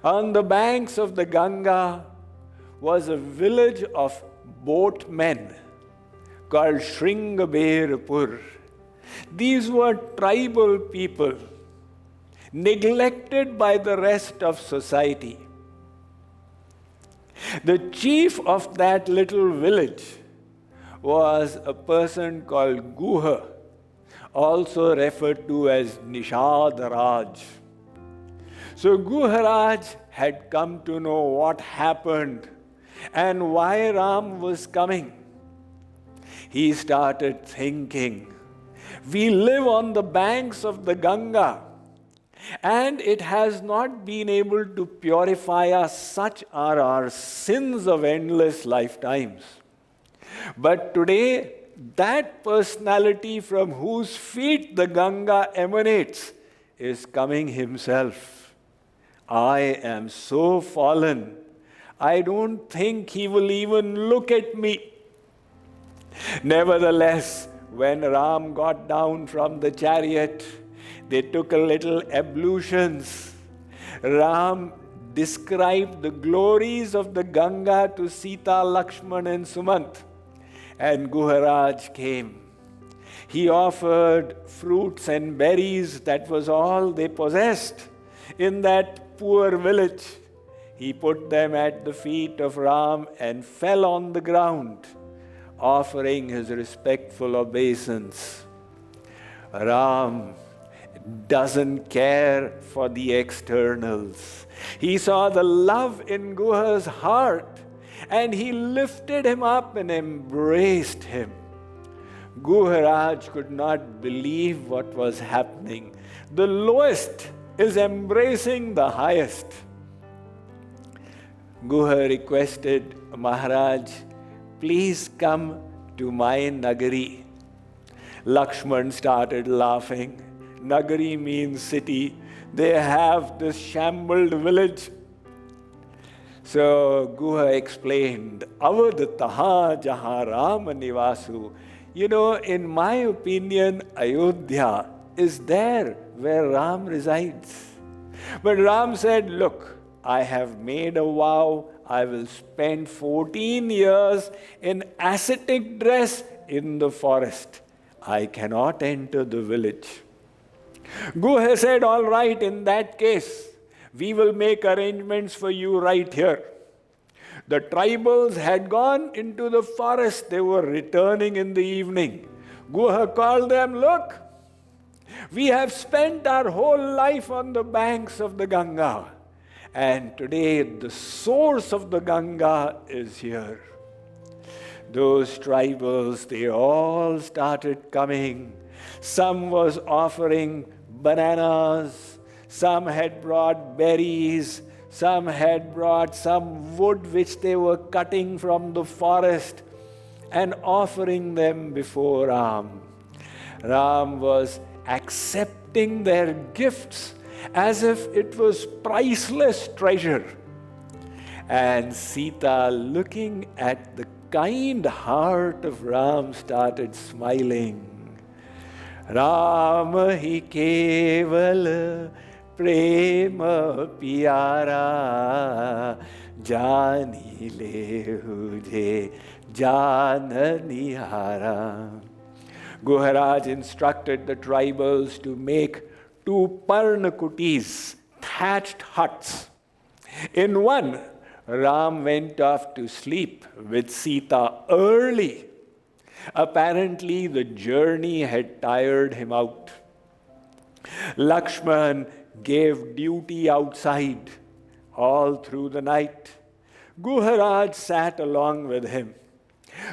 On the banks of the Ganga was a village of boatmen called Shringaberapur. These were tribal people, neglected by the rest of society. The chief of that little village was a person called Guha, also referred to as Nishad Raj. So Guha Raj had come to know what happened and why Ram was coming. He started thinking, we live on the banks of the Ganga, and it has not been able to purify us. Such are our sins of endless lifetimes. But today, that personality from whose feet the Ganga emanates is coming himself. I am so fallen, I don't think he will even look at me. Nevertheless, when Ram got down from the chariot, they took a little ablutions. Ram described the glories of the Ganga to Sita, Lakshman and Sumantra. And Guha Raj came. He offered fruits and berries, that was all they possessed in that poor village. He put them at the feet of Ram and fell on the ground, offering his respectful obeisance. Ram doesn't care for the externals. He saw the love in Guha's heart, and he lifted him up and embraced him. Guha Raj could not believe what was happening. The lowest is embracing the highest. Guha requested, Maharaj, please come to my Nagari. Lakshman started laughing. Nagari means city. They have this shambled village. So Guha explained, Avadataha jaha Rama nivasu. You know, in my opinion, Ayodhya is there where Ram resides. But Ram said, look, I have made a vow. I will spend 14 years in ascetic dress in the forest. I cannot enter the village. Guha said, all right, in that case, we will make arrangements for you right here. The tribals had gone into the forest. They were returning in the evening. Guha called them, look, we have spent our whole life on the banks of the Ganga. And today the source of the Ganga is here. Those tribals, they all started coming. Some was offering bananas, some had brought berries, some had brought some wood which they were cutting from the forest and offering them before Ram. Ram was accepting their gifts as if it was priceless treasure. And Sita, looking at the kind heart of Ram, started smiling. Rama hi keval prema pyara jani lehu je janani hara. Guha Raj instructed the tribals to make 2 parnakutis, thatched huts. In one, Ram went off to sleep with Sita early. Apparently, the journey had tired him out. Lakshman gave duty outside all through the night. Guha Raj sat along with him.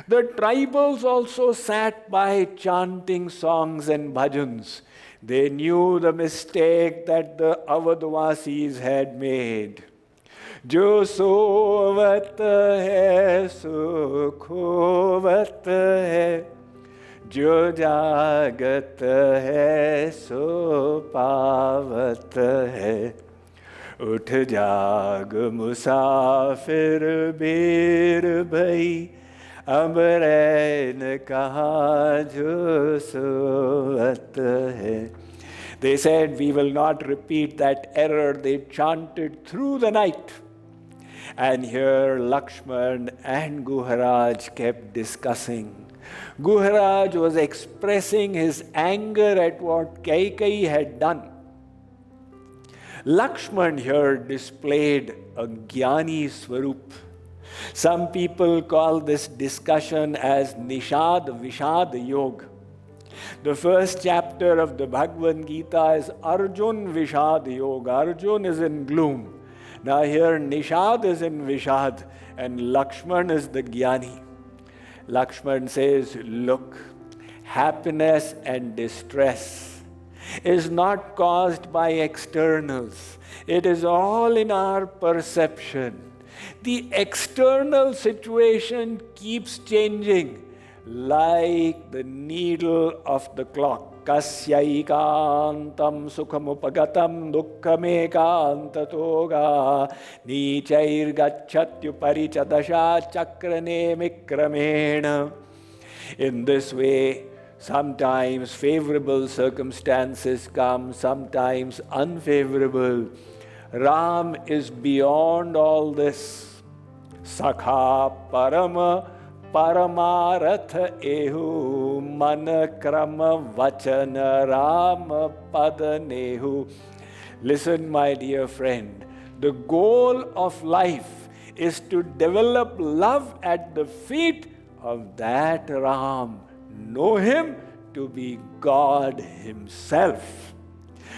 The tribals also sat by chanting songs and bhajans. They knew the mistake that the Avadvasis had made. Jo sovat hai so khovat hai, jo jagat hai so pavat hai. उठ जाग मुसाफिर बेर भई, अब रैन कहाँ जो सोअत है. They said, we will not repeat that error. They chanted through the night. And here Lakshman and Guha kept discussing. Guha was expressing his anger at what Kaikeyi had done. Lakshman here displayed a Jnani Swarup. Some people call this discussion as Nishad Vishad Yoga. The first chapter of the Bhagavad Gita is Arjun Vishad Yoga. Arjun is in gloom. Now here Nishad is in Vishad and Lakshman is the Jnani. Lakshman says, look, happiness and distress is not caused by externals. It is all in our perception. The external situation keeps changing like the needle of the clock. Kasyaikantam sukhamupagatam dukkhamekantatoga nichair gacchatyuparichadasha chakrane mikramena. In this way, sometimes favorable circumstances come, sometimes unfavorable. Ram is beyond all this. Sakha parama Paramaratha ehu manakrama vachana rama padanehu. Listen, my dear friend, the goal of life is to develop love at the feet of that Ram. Know him to be God himself,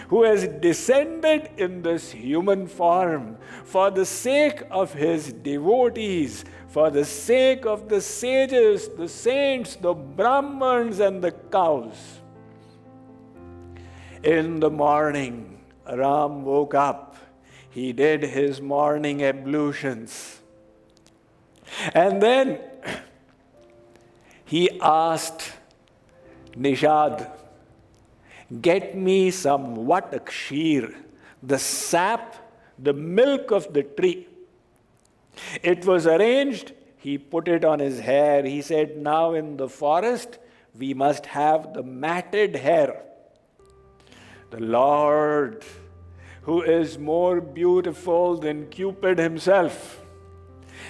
who has descended in this human form for the sake of his devotees, for the sake of the sages, the saints, the Brahmins and the cows. In the morning, Ram woke up. He did his morning ablutions. And then he asked Nishad, get me some kheer, the sap, the milk of the tree. It was arranged. He put it on his hair. He said, now in the forest, we must have the matted hair. The Lord, who is more beautiful than Cupid himself,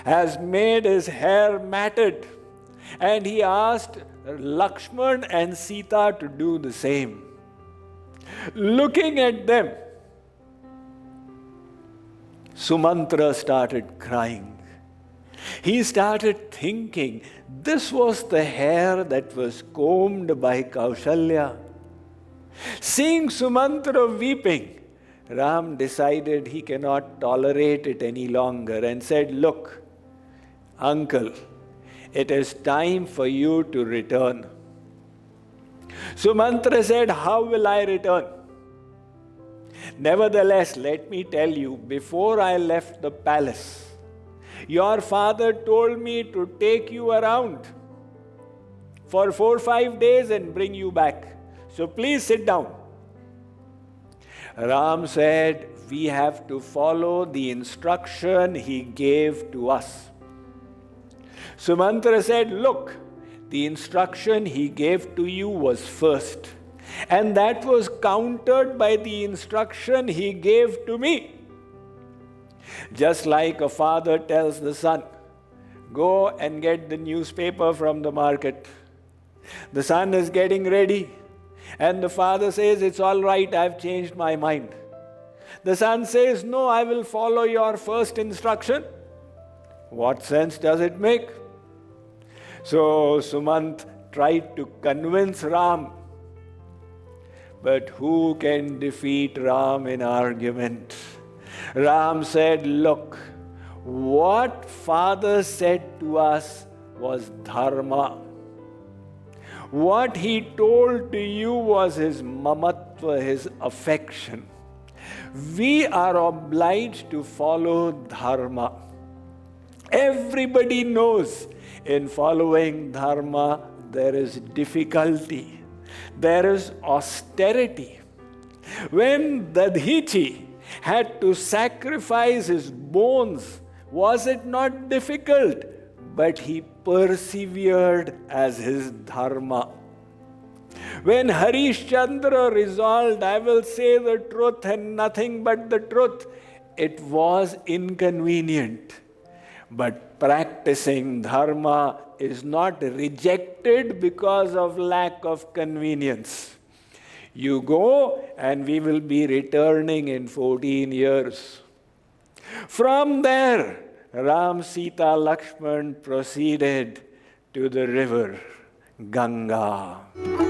has made his hair matted. And he asked Lakshman and Sita to do the same. Looking at them, Sumantra started crying. He started thinking, this was the hair that was combed by Kaushalya. Seeing Sumantra weeping, Ram decided he cannot tolerate it any longer and said, look, uncle, it is time for you to return. Sumantra said, how will I return? Nevertheless, let me tell you, before I left the palace, your father told me to take you around for 4 or 5 days and bring you back. So please sit down. Ram said, we have to follow the instruction he gave to us. Sumantra said, look, the instruction he gave to you was first. And that was countered by the instruction he gave to me. Just like a father tells the son, go and get the newspaper from the market. The son is getting ready. And the father says, it's all right, I've changed my mind. The son says, no, I will follow your first instruction. What sense does it make? So Sumant tried to convince Ram. But who can defeat Ram in argument? Ram said, look, what father said to us was dharma. What he told to you was his mamatva, his affection. We are obliged to follow dharma. Everybody knows in following dharma there is difficulty, there is austerity. When Dadhichi had to sacrifice his bones. Was it not difficult? But he persevered as his dharma. When Harishchandra resolved, I will say the truth and nothing but the truth, it was inconvenient. But practicing dharma is not rejected because of lack of convenience. You go and we will be returning in 14 years. From there, Ram, Sita, Lakshman proceeded to the river Ganga.